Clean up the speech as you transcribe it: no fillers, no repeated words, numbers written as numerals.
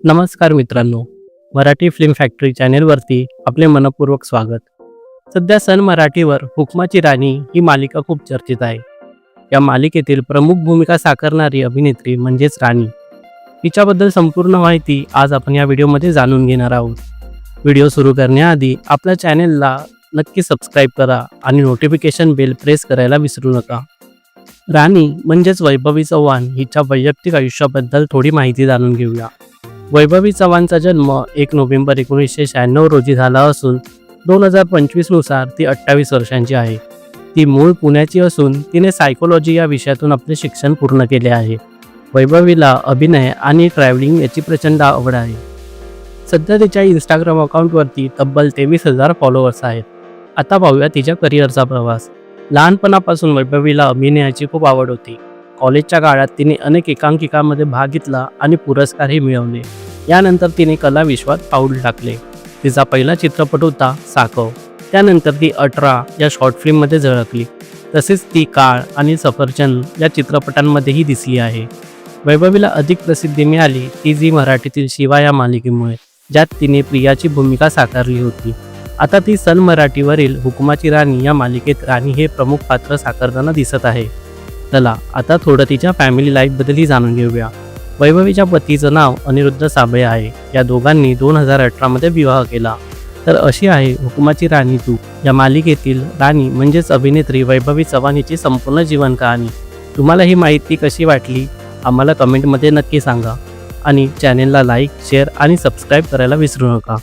नमस्कार मित्रांनो, Marathi film factory चॅनेलवरती आपले मनपूर्वक स्वागत. सध्या सन मराठीवर हुकमाची राणी ही मालिका खूप चर्चेत आहे. या मालिकेतील प्रमुख भूमिका साकारणारी अभिनेत्री म्हणजेच राणी. तिच्याबद्दल संपूर्ण माहिती आज आपण या व्हिडिओमध्ये जाणून घेणार आहोत. व्हिडिओ सुरू करण्याआधी आपल्या चॅनेलला नक्की सबस्क्राईब करा आणि नोटिफिकेशन बेल प्रेस करायला विसरू नका. राणी म्हणजेच वैभवी चव्हाण हिच्या वैयक्तिक आयुष्याबद्दल थोडी माहिती जाणून घेऊया. वैभवी चव्हाणचा जन्म 1 नोव्हेंबर 1996 रोजी झाला असून 2025 नुसार ती 28 वर्षांची आहे. ती मूळ पुण्याची असून तिने सायकोलॉजी या विषयातून आपले शिक्षण पूर्ण केले आहे. वैभवीला अभिनय आणि ट्रॅव्हलिंग याची प्रचंड आवड आहे. सध्या तिच्या इंस्टाग्राम अकाउंटवरती तब्बल 23,000 फॉलोअर्स आहेत. आता पाहूया तिच्या करिअरचा प्रवास. लहानपणापासून वैभवीला अभिनयाची खूप आवड होती. कॉलेजच्या काळात तिने अनेक एकांकिकांमध्ये भाग घेतला आणि पुरस्कारही मिळवले. यानंतर तिने कला विश्वात पाऊल टाकले. तिचा पहिला चित्रपट होता साकव. त्यानंतर ती 18 या शॉर्ट फिल्ममध्ये झळकली. तसेच ती काळ आणि सफरचंद या चित्रपटांमध्येही दिसली आहे. वैभवीला अधिक प्रसिद्धी मिळाली ती झी मराठीतील शिवा या मालिकेमुळे, ज्यात तिने प्रियाची भूमिका साकारली होती. आता ती सन मराठीवरील हुकुमाची राणी या मालिकेत राणी हे प्रमुख पात्र साकारताना दिसत आहे. चला आता थोडं तिच्या फॅमिली लाईफबद्दलही जाणून घेऊया. वैभवीच्या पतीचं नाव अनिरुद्ध साबळे आहे. या दोघांनी 2018 मध्ये विवाह केला. तर अशी आहे हुकुमाची राणी 2 या मालिकेतील राणी म्हणजेच अभिनेत्री वैभवी चव्हाण हिची संपूर्ण जीवन कहाणी. तुम्हाला ही माहिती कशी वाटली आम्हाला कमेंटमध्ये नक्की सांगा आणि चॅनेलला लाईक, शेअर आणि सबस्क्राईब करायला विसरू नका.